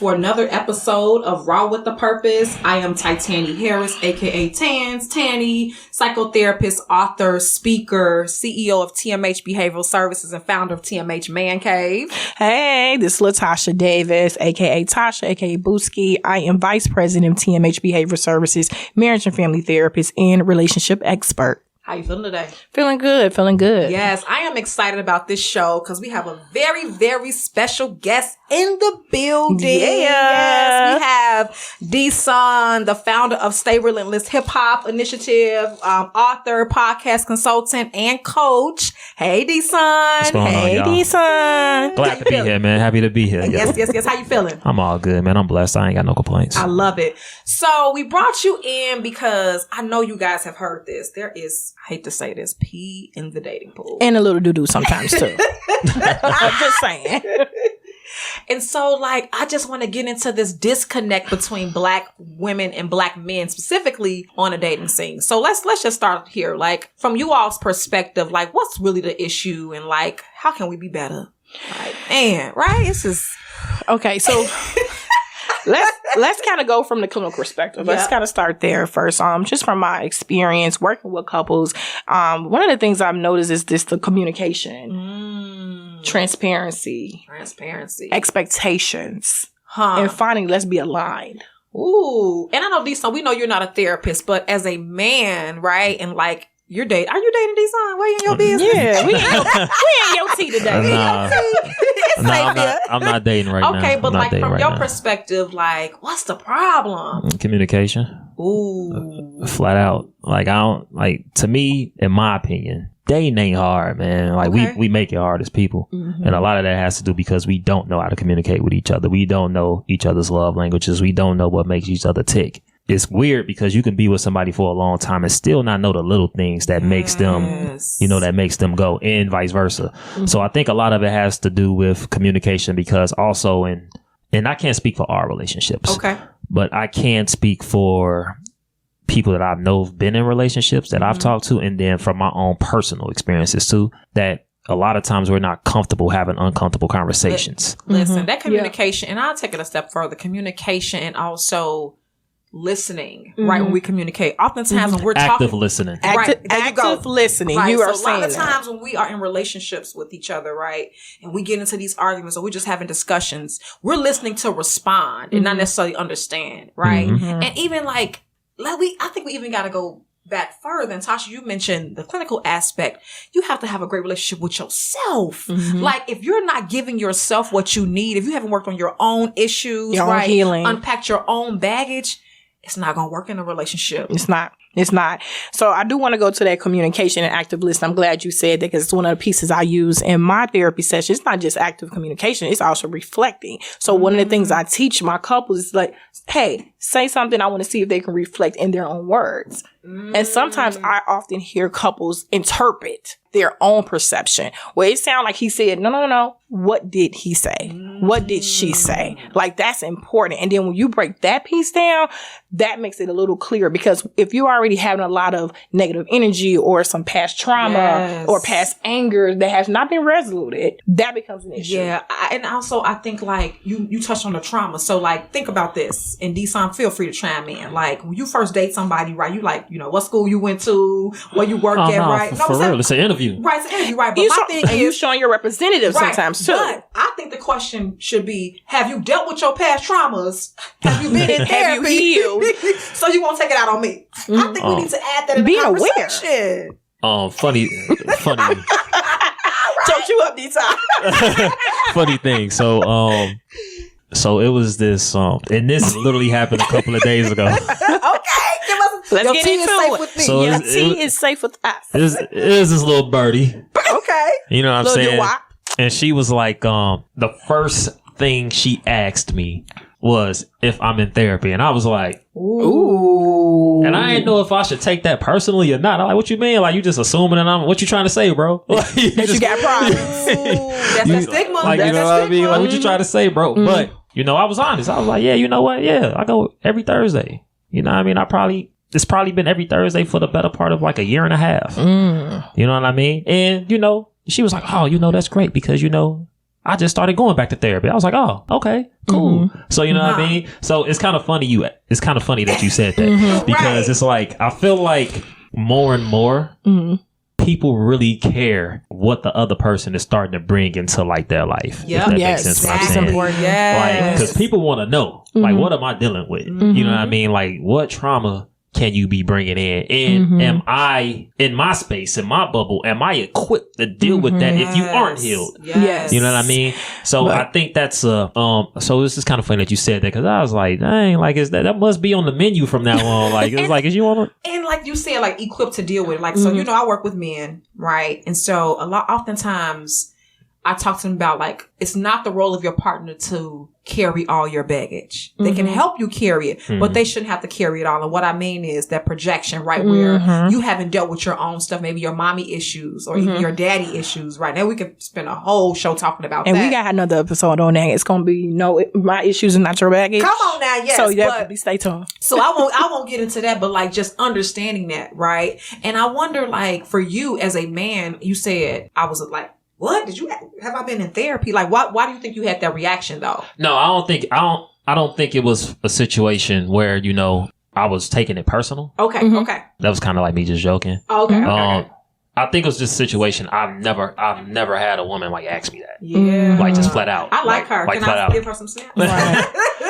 for another episode of Raw with the Purpose. I am Titani Harris, aka Tanny, psychotherapist, author, speaker, CEO of TMH Behavioral Services, and founder of TMH Man Cave. Hey, this is LaTasha Davis, aka Tasha, aka Booski. I am vice president of TMH Behavioral Services, marriage and family therapist, and relationship expert. How you feeling today? Feeling good. Yes, I am excited about this show because we have a very, very special guest in the building. Yeah. Yes, we have D-Son, the founder of Stay Relentless Hip Hop Initiative, author, podcast consultant, and coach. Hey, D-Son. Hey, D-Son. Glad to be here, man. Happy to be here. Yes. How you feeling? I'm all good, man. I'm blessed. I ain't got no complaints. I love it. So we brought you in because I know you guys have heard this. There is, I hate to say this, pee in the dating pool. And a little doo-doo sometimes, too. I'm just saying. And so, I just want to get into this disconnect between Black women and Black men, specifically on a dating scene. So let's just start here. From you all's perspective, what's really the issue and, how can we be better? Right? This is... Okay, so... Let's kind of go from the clinical perspective. Let's kind of start there first. Just from my experience working with couples, one of the things I've noticed is the communication, transparency, expectations, and finding let's be aligned. Ooh, and I know D-Son, we know you're not a therapist, but as a man, right, and are you dating D-Son? Where you in your business? Yeah, we in your tea today. I'm not dating right now. Okay, but from your perspective, what's the problem? Communication. Ooh. Flat out. To me, in my opinion, dating ain't hard, man. We make it hard as people. Mm-hmm. And a lot of that has to do because we don't know how to communicate with each other. We don't know each other's love languages. We don't know what makes each other tick. It's weird because you can be with somebody for a long time and still not know the little things that makes them, that makes them go, and vice versa. Mm-hmm. So I think a lot of it has to do with communication because also and I can't speak for our relationships. Okay. But I can speak for people that I know have been in relationships that I've talked to, and then from my own personal experiences too, that a lot of times we're not comfortable having uncomfortable conversations. Listen, that communication, and I'll take it a step further, communication and also listening, right? When we communicate, oftentimes when we're talking, listening, active listening. Right? You are saying a lot of that. times when we are in relationships with each other, right, and we get into these arguments or we're just having discussions, we're listening to respond and not necessarily understand, right? And even I think we even got to go back further. And Tasha, you mentioned the clinical aspect. You have to have a great relationship with yourself. If you're not giving yourself what you need, if you haven't worked on your own issues, your own healing, unpacked your own baggage, it's not going to work in a relationship. It's not. So I do want to go to that communication and active listening. I'm glad you said that because it's one of the pieces I use in my therapy session. It's not just active communication. It's also reflecting. So one of the things I teach my couples is hey, say something. I want to see if they can reflect in their own words. And sometimes I often hear couples interpret their own perception. Well, it sounds like he said, no. What did he say? What did she say? That's important. And then when you break that piece down, that makes it a little clearer because if you're already having a lot of negative energy or some past trauma or past anger that has not been resoluted, that becomes an issue. Yeah. And also I think you touched on the trauma. So think about this, and D-Son, feel free to chime in. When you first date somebody, right, you what school you went to, where you work at, right? For real, it's an interview. Right, it's an interview, right? But my thing is, you showing your representative sometimes too. But I think the question should be, have you dealt with your past traumas? Have you been in therapy? Have you healed? So you won't take it out on me. I think we need to add that in the conversation. Funny. Choke you up, D-Son. Funny thing. So it was this, and this literally happened a couple of days ago. Okay, let's get into it. So your tea is safe with us. It was this little birdie. Okay. You know what I'm saying? RWAP. And she was the first thing she asked me was if I'm in therapy. And I was like, ooh. And I didn't know if I should take that personally or not. I'm like, what you mean? You just assuming that what you trying to say, bro? That you got problems. That's that stigma. You know what I mean? What you trying to say, bro? But, I was honest. I was like, yeah, you know what? Yeah, I go every Thursday. You know what I mean? It's probably been every Thursday for the better part of a year and a half. You know what I mean? And, she was like, oh, that's great because, I just started going back to therapy. I was like, oh, okay, cool. So, you know what I mean? So it's kind of funny that you said that because it's like, I feel like more and more people really care what the other person is starting to bring into like their life. Yeah, if that makes sense. What I'm saying. Like, because people want to know, like, what am I dealing with? You know what I mean? Like, what trauma can you be bringing in? And am I, in my space, in my bubble, am I equipped to deal with that if you aren't healed? Yes. You know what I mean? So I think that's so this is kind of funny that you said that, because I was like, dang, like, is that must be on the menu from now on? Like, it's like, is you want to? And like you said, like, equipped to deal with it. Like, so, you know, I work with men, right? And so oftentimes I talk to them about, like, it's not the role of your partner to carry all your baggage. They can help you carry it, but they shouldn't have to carry it all. And what I mean is that projection, right? Where you haven't dealt with your own stuff, maybe your mommy issues or even your daddy issues, right? Now we could spend a whole show talking about and that. And we got another episode on that. It's going to be, my issues and not your baggage. Come on now, yes. So definitely stay tuned. So I won't get into that, but like just understanding that, right? And I wonder, like, for you as a man, you said, I was like, what have I been in therapy? Like, why do you think you had that reaction though? No, I don't think it was a situation where, you know, I was taking it personal. Okay. Okay. That was kind of like me just joking. Okay. I think it was just a situation. I've never had a woman like ask me that. Yeah. Like just flat out. I like her. Like Can flat I out. give her some snaps?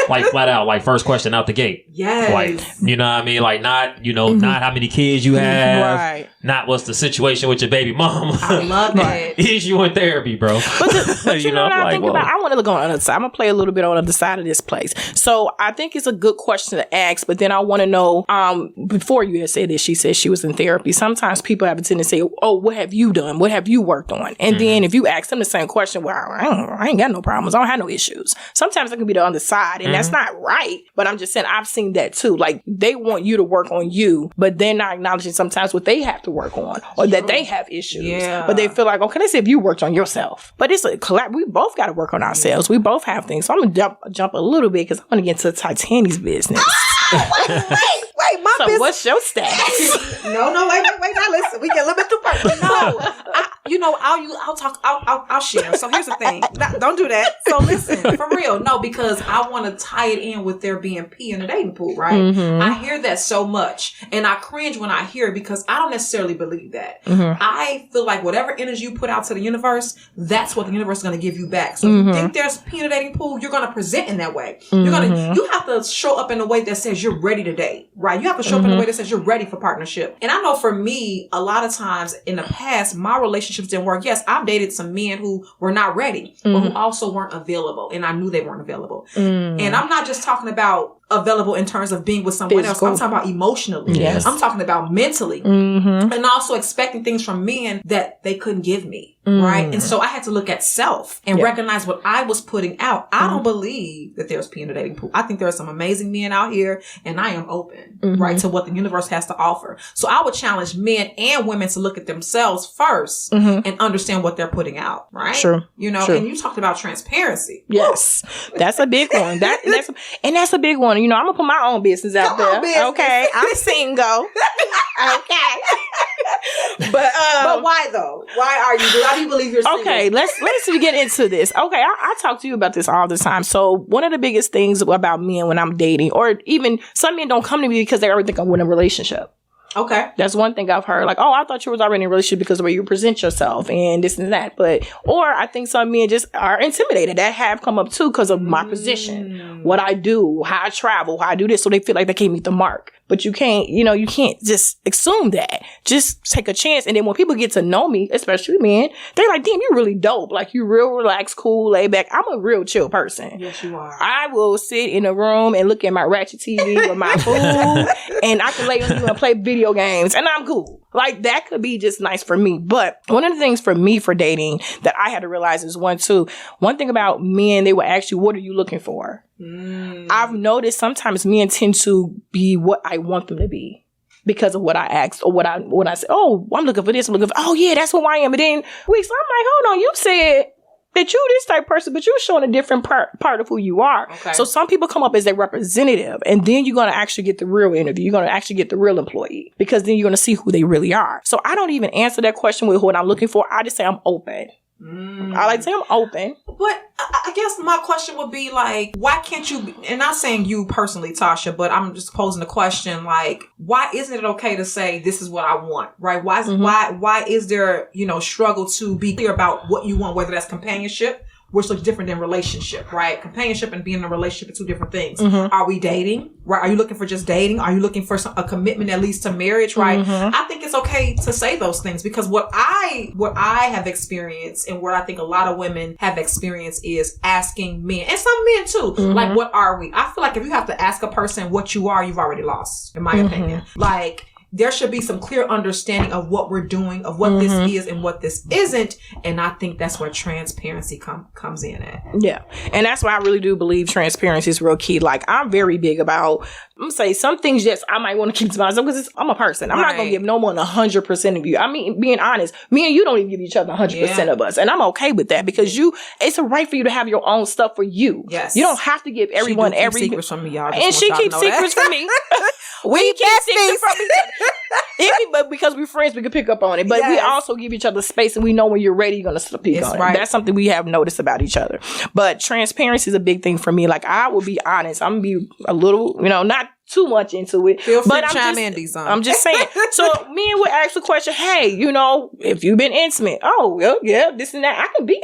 Like flat out, like first question out the gate. Yes. Like, you know what I mean? Like not, you know, not how many kids you have. Right. Not what's the situation with your baby mom. I love that. Is you in therapy, bro? But you know what I think about? I want to look on the other side. I'm going to play a little bit on the other side of this place. So I think it's a good question to ask, but then I want to know, before you had said this, she said she was in therapy. Sometimes people have a tendency to say, oh, what have you done? What have you worked on? And then if you ask them the same question, well, I ain't got no problems. I don't have no issues. Sometimes it can be the other side, and that's not right. But I'm just saying, I've seen that too. Like, they want you to work on you, but they're not acknowledging sometimes what they have to work on or that they have issues. Yeah. But they feel like, okay, let's see if you worked on yourself. But it's a collab. We both got to work on ourselves. We both have things. So I'm going to jump a little bit because I'm going to get into Titani's business. Wait, my so business. What's your status? No, wait. Now listen, we get a little bit too personal. No, I'll share. So here's the thing. Don't do that. So listen, for real. No, because I want to tie it in with there being pee in the dating pool, right? I hear that so much, and I cringe when I hear it because I don't necessarily believe that. I feel like whatever energy you put out to the universe, that's what the universe is going to give you back. So if you think there's pee in the dating pool, you're going to present in that way. You have to show up in a way that says you're ready to date, right? You have to show up in a way that says you're ready for partnership. And I know for me, a lot of times in the past, my relationships didn't work. Yes, I've dated some men who were not ready, but who also weren't available. And I knew they weren't available. And I'm not just talking about available in terms of being with someone else. I'm talking about emotionally. Yes. I'm talking about mentally. And also expecting things from men that they couldn't give me. Right. And so I had to look at self and recognize what I was putting out. I don't believe that there's pee in the dating pool. I think there are some amazing men out here, and I am open, right, to what the universe has to offer. So I would challenge men and women to look at themselves first and understand what they're putting out. Right. Sure. You know, and you talked about transparency. Yes. That's a big one. That's a big one. You know, I'm going to put my own business out there. Okay. I'm single. Okay. But why though? Why do you believe you're single? Okay, let's get into this. Okay, I talk to you about this all the time. So one of the biggest things about men when I'm dating, or even some men don't come to me because they already think I'm in a relationship. Okay. That's one thing I've heard. Like, oh, I thought you was already in a relationship because of the way you present yourself and this and that. Or I think some men just are intimidated. That have come up too because of my position, what I do, how I travel, how I do this. So they feel like they can't meet the mark. But you can't just assume that. Just take a chance. And then when people get to know me, especially men, they're like, damn, you're really dope. Like, you're real relaxed, cool, laid back. I'm a real chill person. Yes, you are. I will sit in a room and look at my ratchet TV with my food, and I can lay on you and play video games, and I'm cool. Like, that could be just nice for me. But one of the things for me for dating that I had to realize is one thing about men, they will ask you, what are you looking for? I've noticed sometimes men tend to be what I want them to be because of what I asked or what I say. Oh, I'm looking for this. Oh yeah, that's who I am. But then weeks, I'm like, hold on, you said that you this type of person, but you're showing a different part of who you are. Okay. So some people come up as a representative, and then you're going to actually get the real interview. You're going to actually get the real employee, because then you're going to see who they really are. So I don't even answer that question with what I'm looking for. I just say I'm open. I like to say I'm open. But I guess my question would be like, why can't you, and not saying you personally, Tasha, but I'm just posing the question, like, why isn't it okay to say, this is what I want, right? Why is there, struggle to be clear about what you want, whether that's companionship, which looks different than relationship, right? Companionship and being in a relationship are two different things. Are we dating, right? Are you looking for just dating? Are you looking for a commitment that leads to marriage, right? I think it's okay to say those things because what I have experienced and what I think a lot of women have experienced is asking men, and some men too, like, what are we? I feel like if you have to ask a person what you are, you've already lost, in my opinion. Like, there should be some clear understanding of what we're doing, of what this is and what this isn't. And I think that's where transparency comes in at. Yeah. And that's why I really do believe transparency is real key. Like, I'm very big about, I'm going to say some things, yes, I might want to keep to myself because I'm a person. I'm not going to give no one 100% of you. I mean, being honest, me and you don't even give each other 100% of us. And I'm okay with that because it's a right for you to have your own stuff for you. Yes. You don't have to give everyone every secrets from me, y'all. And she keeps secrets from me. We keep secrets from each other. But because we're friends, we can pick up on it. But we also give each other space, and we know when you're ready, you're going to speak on it. That's something we have noticed about each other. But transparency is a big thing for me. Like, I will be honest. I'm going to be a little, not too much into it. Feel free to chime in, D-Zone. I'm just saying. So men would ask the question, hey, if you've been intimate, oh, well, yeah, this and that. I can be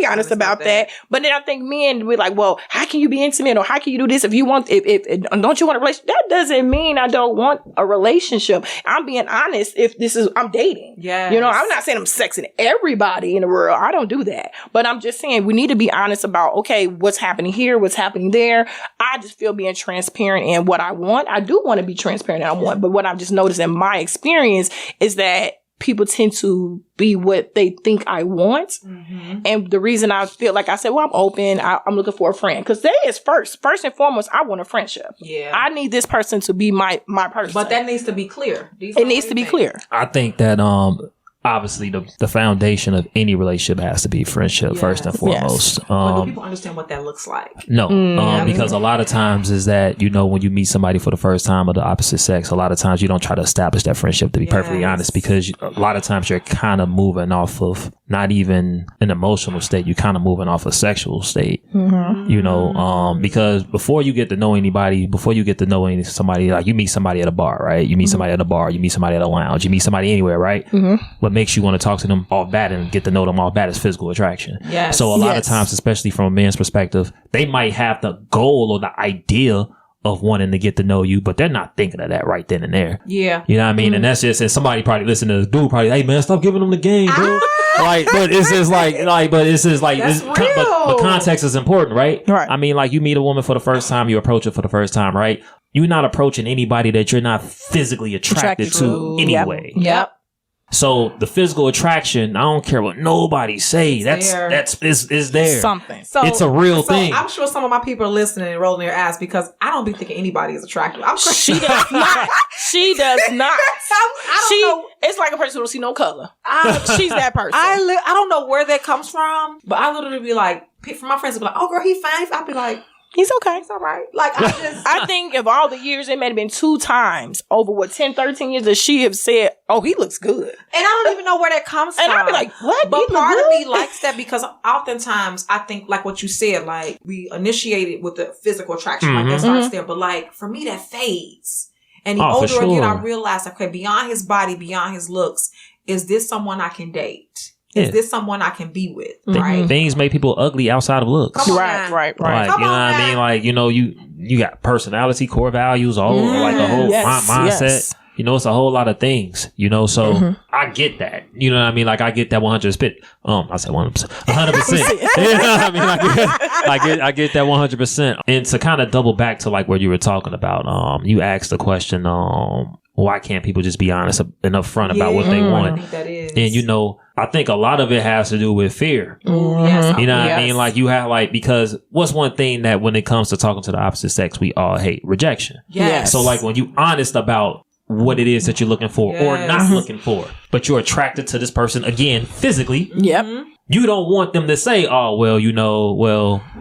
honest about that. But then I think men would like, well, how can you be intimate or how can you do this if you want, if don't you want a relationship? That doesn't mean I don't want a relationship. I'm being honest if I'm dating. Yeah. I'm not saying I'm sexing everybody in the world. I don't do that. But I'm just saying we need to be honest about, okay, what's happening here, what's happening there. I just feel being transparent in what I want. I do want to be transparent and I want, but what I've just noticed in my experience is that people tend to be what they think I want. And the reason I feel like I said, well, I'm open. I'm looking for a friend. Because that is first and foremost, I want a friendship. Yeah. I need this person to be my person. But that needs to be clear. It needs to be clear. I think that, obviously, the foundation of any relationship has to be friendship first and foremost. But do people understand what that looks like? No, because a lot of times is that, when you meet somebody for the first time of the opposite sex, a lot of times you don't try to establish that friendship, to be perfectly honest, because a lot of times you're kind of moving off of not even an emotional state, you're kind of moving off a sexual state, because before you get to know anybody, before you get to know somebody, like you meet somebody at a bar, right? You meet somebody at a bar, you meet somebody at a lounge, you meet somebody anywhere, right? What makes you want to talk to them off bat and get to know them off bat is physical attraction. Yes. So a lot of times, especially from a man's perspective, they might have the goal or the idea of wanting to get to know you, but they're not thinking of that right then and there. Yeah. You know what I mean? And that's just, and somebody probably listening to this dude probably, hey man, stop giving them the game, bro. But it's just like, but context is important, right? Right. I mean, like you meet a woman for the first time, you approach her for the first time, right? You're not approaching anybody that you're not physically attracted to anyway. Yep. So the physical attraction, I don't care what nobody say. That's there. Something. So it's a real thing. I'm sure some of my people are listening and rolling their ass because I don't be thinking anybody is attractive. She does not. She does not. I don't know. It's like a person who don't see no color. She's that person. I don't know where that comes from, but I literally be like, from my friends will be like, oh girl, he fine. I'll be like, he's okay. It's all right. Like, I think of all the years, it may have been 2 times over 10, 13 years that she have said, oh, he looks good. And I don't even know where that comes from. And I'll be like, what? But part of me likes that because oftentimes I think, like what you said, like we initiated with the physical attraction, like that starts there. But like, for me, that fades. And the older I get, I realize, okay, beyond his body, beyond his looks, is this someone I can date? Is this someone I can be with? Right? Things make people ugly outside of looks. Right. Like, you know what I mean? Like, you got personality, core values, all like a whole mindset. Yes. It's a whole lot of things, so I get that. You know what I mean? Like, I get that 100%. I said 100%. 100%. You know what I mean? I get that 100%. And to kind of double back to like what you were talking about, you asked the question, why can't people just be honest and upfront about what they want? I think that is. And I think a lot of it has to do with fear. Yes. You know what I mean? Like you have because what's one thing that when it comes to talking to the opposite sex, we all hate? Rejection. Yes. So like when you honest about what it is that you're looking for or not looking for, but you're attracted to this person again, physically. Yep. you don't want them to say, oh, well,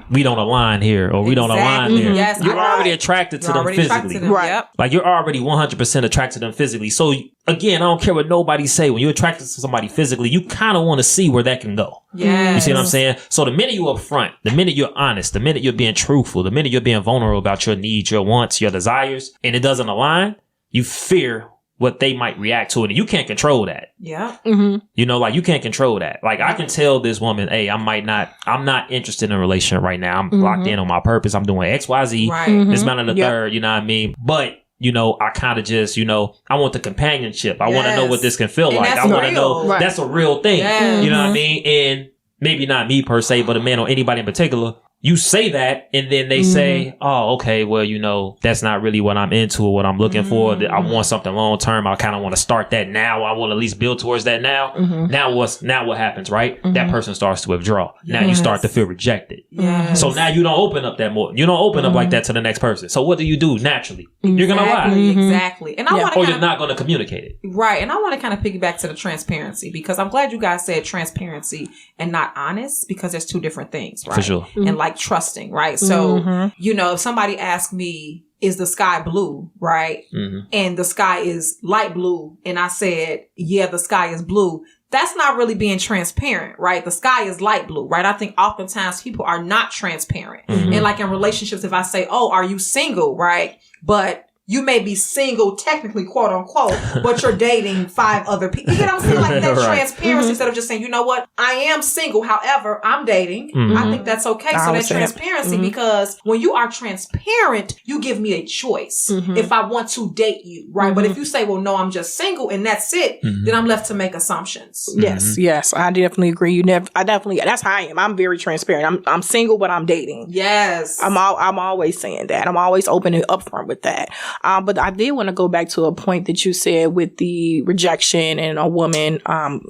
we don't align here or we don't align there. Yes, you're already attracted to them physically. Right. Yep. Like you're already 100% attracted to them physically. So again, I don't care what nobody say. When you're attracted to somebody physically, you kind of want to see where that can go. Yes. You see what I'm saying? So the minute you're upfront, the minute you're honest, the minute you're being truthful, the minute you're being vulnerable about your needs, your wants, your desires, and it doesn't align, you fear what they might react to it. And you can't control that. Yeah. Mm-hmm. You can't control that. Like I can tell this woman, hey, I'm not interested in a relationship right now. I'm locked in on my purpose. I'm doing X, Y, Z. Right. This, man, and the third, you know what I mean? But, I kind of just, I want the companionship. I want to know what this can feel like. I want to know that's a real thing. Yes. You know what I mean? And maybe not me per se, but a man or anybody in particular. You say that, and then they say, oh, okay, well, that's not really what I'm into or what I'm looking for. I want something long term. I kind of want to start that now. I want to at least build towards that now. Now what happens, right? That person starts to withdraw. Now you start to feel rejected. Yes. So now you don't open up that more. You don't open up like that to the next person. So what do you do naturally? You're going to lie. Exactly. And I want to or you're not going to communicate it. Right. And I want to kind of piggyback to the transparency because I'm glad you guys said transparency and not honest because there's two different things, right? For sure. And like trusting, right? So, if somebody asked me, is the sky blue, right? And the sky is light blue. And I said, yeah, the sky is blue. That's not really being transparent, right? The sky is light blue, right? I think oftentimes people are not transparent. And like in relationships, if I say, oh, are you single, right? But you may be single, technically, quote unquote, but you're dating 5 other people. You know what I'm saying? Like that transparency instead of just saying, you know what? I am single. However, I'm dating. I think that's okay. So that transparency, because when you are transparent, you give me a choice if I want to date you, right? But if you say, well, no, I'm just single and that's it, then I'm left to make assumptions. Yes. I definitely agree. That's how I am. I'm very transparent. I'm single, but I'm dating. Yes. I'm always saying that. I'm always open and upfront with that. But I did want to go back to a point that you said with the rejection and a woman.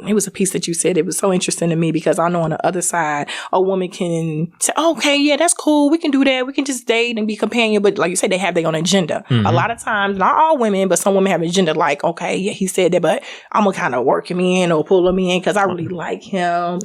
It was a piece that you said. It was so interesting to me because I know on the other side, a woman can say, okay, yeah, that's cool. We can do that. We can just date and be companion. But like you said, they have their own agenda. A lot of times, not all women, but some women have an agenda like, okay, yeah, he said that, but I'm going to kind of work him in or pull him in because I really like him.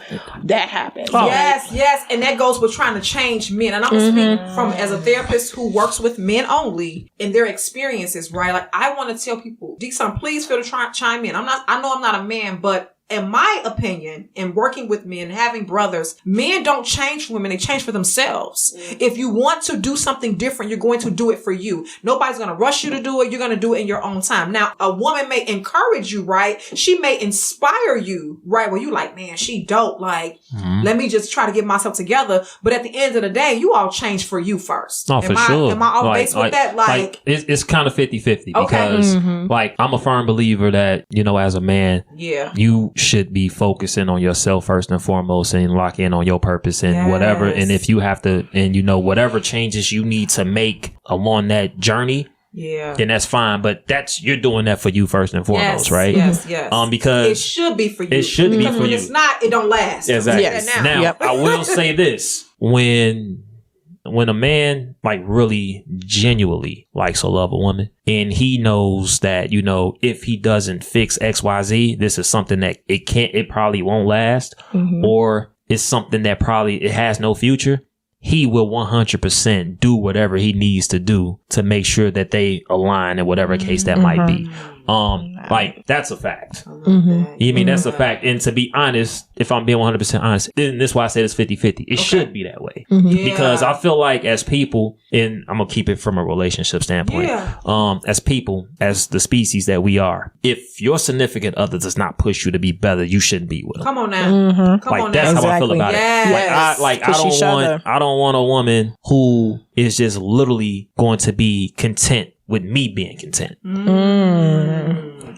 That happens. Yes. And that goes with trying to change men. And I'm speaking from as a therapist who works with men only in their experiences, right? Like I want to tell people, D-Son, please feel to chime in. I know I'm not a man, but in my opinion, in working with men, having brothers, men don't change for women. They change for themselves. If you want to do something different, you're going to do it for you. Nobody's going to rush you to do it. You're going to do it in your own time. Now, a woman may encourage you, right? She may inspire you, right? Where you like, man, she dope. Like, let me just try to get myself together. But at the end of the day, you all change for you first. Oh, for sure. Am I off base with that? Like it's kind of 50-50 because like I'm a firm believer that, as a man, you should be focusing on yourself first and foremost and lock in on your purpose and whatever. And if you have to, and whatever changes you need to make along that journey, then that's fine. But you're doing that for you first and foremost, right? Yes. Because it should be for you. It should be for you. If it's not, it don't last. Exactly. Yes. Now, I will say this: when a man like really genuinely likes or love a woman and he knows that, if he doesn't fix XYZ, this is something that it probably won't last or it's something that probably it has no future. He will 100% do whatever he needs to do to make sure that they align in whatever case that might be. Like that's a fact. You mean that's a fact. And to be honest, if I'm being 100% honest, then this is why I said it's 50-50. It should be that way because I feel like as people, and I'm gonna keep it from a relationship standpoint, as people, as the species that we are, if your significant other does not push you to be better, you shouldn't be with them. Come on now. That's how I feel about it. I don't want a woman who is just literally going to be content with me being content.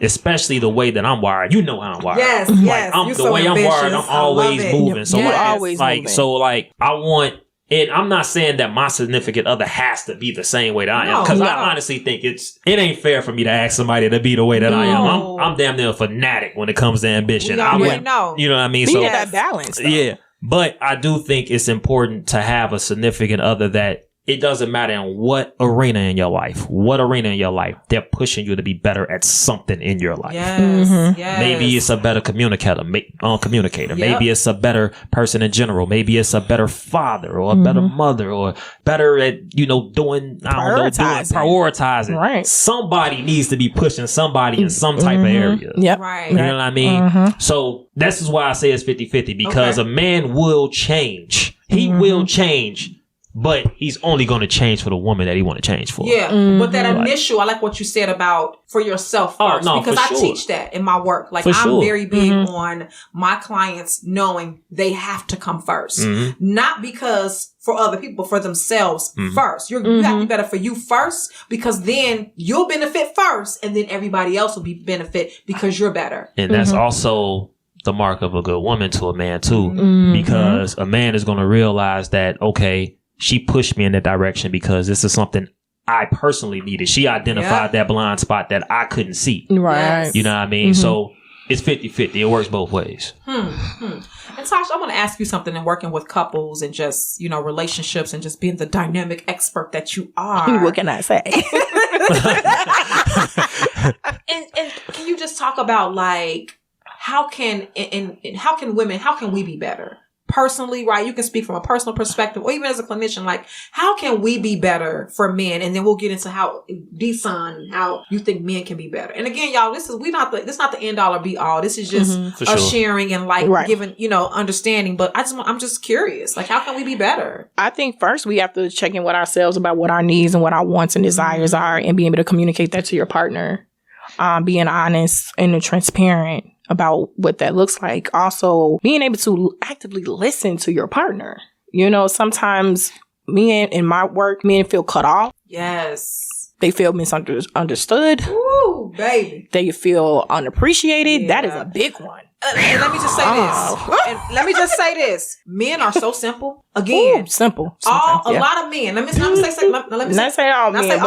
Especially the way that I'm wired. You know how I'm wired. Yes. The way I'm wired, I'm always moving. So I want, and I'm not saying that my significant other has to be the same way that I am. Because I honestly think it ain't fair for me to ask somebody to be the way that I am. I'm damn near a fanatic when it comes to ambition. You know what I mean? So that balance. Though. Yeah. But I do think it's important to have a significant other that it doesn't matter in what arena in your life, they're pushing you to be better at something in your life. Yes. Yes. Maybe it's a better communicator. Yep. Maybe it's a better person in general. Maybe it's a better father or a better mother or better at, doing prioritizing. Right. Somebody needs to be pushing somebody in some type of area. Yep. Right. You know what I mean? So this is why I say it's 50-50 because a man will change. He will change. But he's only going to change for the woman that he want to change for. Yeah. But that initial, I like what you said about for yourself first. Because I teach that in my work. Like I'm very big on my clients knowing they have to come first. Not because for other people, but for themselves first. You have to be better for you first because then you'll benefit first and then everybody else will be benefit because you're better. And that's also the mark of a good woman to a man too. Because a man is going to realize that, okay, she pushed me in that direction because this is something I personally needed. She identified that blind spot that I couldn't see. Right. You know what I mean? So it's 50-50. It works both ways. And Tasha, I want to ask you something in working with couples and just, relationships and just being the dynamic expert that you are. What can I say? and can you just talk about like, how can we be better? Personally, right? You can speak from a personal perspective or even as a clinician, like how can we be better for men? And then we'll get into how D-Son, how you think men can be better. And again, y'all, this is not the end all or be all. This is just a sharing and like giving, understanding. But I'm just curious, like how can we be better? I think first we have to check in with ourselves about what our needs and what our wants and desires are and being able to communicate that to your partner. Being honest and transparent about what that looks like. Also, being able to actively listen to your partner. Sometimes in my work, men feel cut off. Yes. They feel misunderstood. Ooh, baby. They feel unappreciated. Yeah. That is a big one. And let me just say this. Men are so simple. Again, simple. A lot of men. Let me say all men,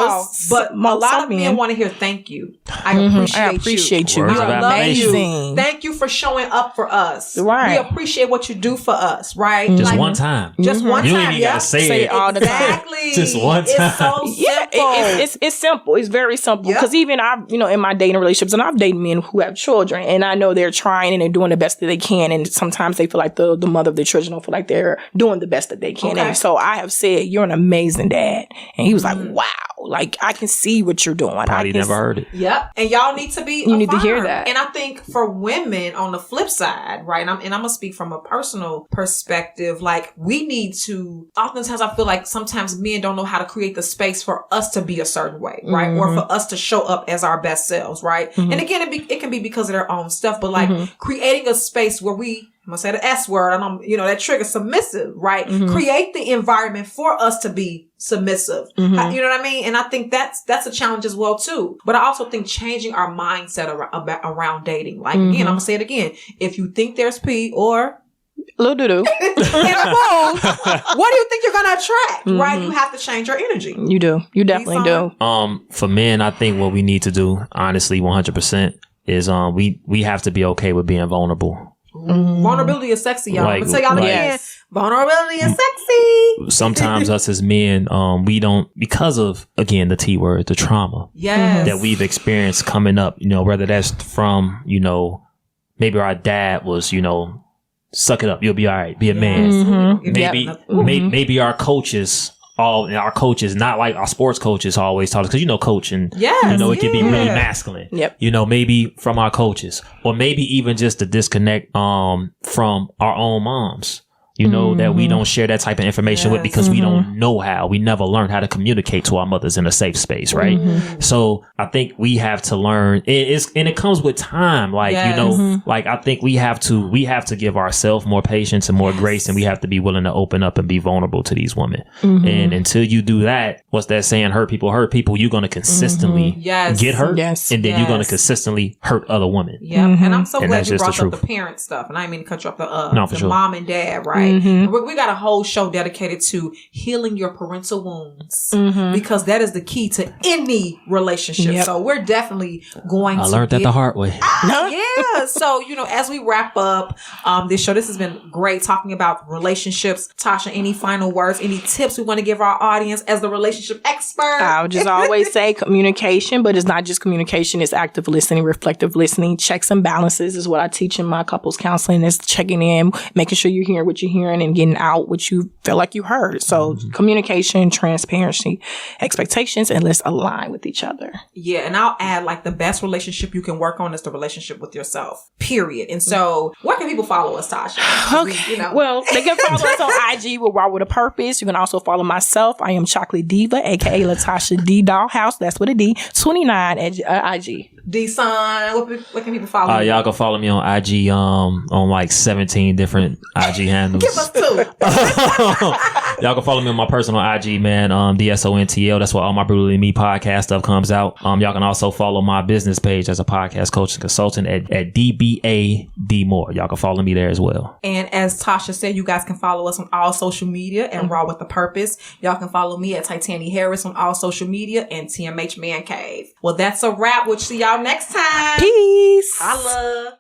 but a lot of men want to hear thank you. I appreciate you. Words of affirmation. Thank you for showing up for us. Right. We appreciate what you do for us. Right. Just one time. Just one time. You ain't even gotta say it all the time. Exactly. Just one time. It's so simple. It's simple. It's very simple. Because even in my dating relationships, and I've dated men who have children, and I know they're trying and they're doing the best that they can, and sometimes they feel like the mother of their children don't feel like they're doing the best that they can. And so I have said, you're an amazing dad. And he was like, wow, like I can see what you're doing. Probably never heard it. Yep. And y'all need to be You need to hear that. And I think for women on the flip side, right, and I'm going to speak from a personal perspective, like we need to, oftentimes I feel like sometimes men don't know how to create the space for us to be a certain way, right? Or for us to show up as our best selves, right? And again, it can be because of their own stuff, but like creating a space where I'm going to say the S word, and that trigger submissive, right? Create the environment for us to be submissive. You know what I mean? And I think that's a challenge as well too. But I also think changing our mindset around dating. Like again, I'm going to say it again. If you think there's pee or little doo-doo what do you think you're going to attract, right? You have to change your energy. You do. You definitely do. For men, I think what we need to do, honestly, 100%, is we have to be okay with being vulnerable. Vulnerability is sexy, y'all. I'm gonna tell y'all again. Yes. Vulnerability is sexy. Sometimes us as men, we don't, because of, again, the T word, the trauma that we've experienced coming up, whether that's from, maybe our dad was, suck it up, you'll be all right, be a man. Maybe our coaches, not like our sports coaches always taught us, because coaching, it can be really masculine. Yep. Maybe from our coaches, or maybe even just the disconnect from our own moms. That we don't share that type of information with because we don't know how. We never learned how to communicate to our mothers in a safe space, right? So I think we have to learn. And it comes with time. Like, like I think we have to give ourselves more patience and more grace, and we have to be willing to open up and be vulnerable to these women. And until you do that, what's that saying? Hurt people, you're going to consistently get hurt. And then you're going to consistently hurt other women. Yeah. And I'm so glad you brought up the parent stuff. And I didn't mean to cut you off the mom and dad, right? right? We got a whole show dedicated to healing your parental wounds because that is the key to any relationship. So we're definitely going to learned that the hard way. Yeah. So, as we wrap up this show, this has been great talking about relationships. Tasha, any final words, any tips we want to give our audience as the relationship expert? I would just always say communication, but it's not just communication. It's active listening, reflective listening, checks and balances is what I teach in my couples counseling. Is checking in, making sure you're hearing what you're hearing and getting out what you feel like you heard. So communication, transparency, expectations, and let's align with each other. Yeah. And I'll add the best relationship you can work on is the relationship with yourself, period. And so where can people follow us, Tasha? Okay. Well, they can follow us on IG with Raw with a Purpose. You can also follow myself. I am Chocolate Diva, aka Latasha D Dollhouse. That's what a D. 29 at IG. D-Son, what can people follow you? Y'all can follow me on IG on 17 different IG handles. Give us 2. Y'all can follow me on my personal IG, man, DSONTL. That's where all my Brutally Me podcast stuff comes out. Y'all can also follow my business page as a podcast coach and consultant at DBAD Moore. Y'all can follow me there as well. And as Tasha said, you guys can follow us on all social media and Raw with a Purpose. Y'all can follow me at Titani Harris on all social media and TMH Man Cave. Well, that's a wrap. We'll see y'all next time. Peace. Holla.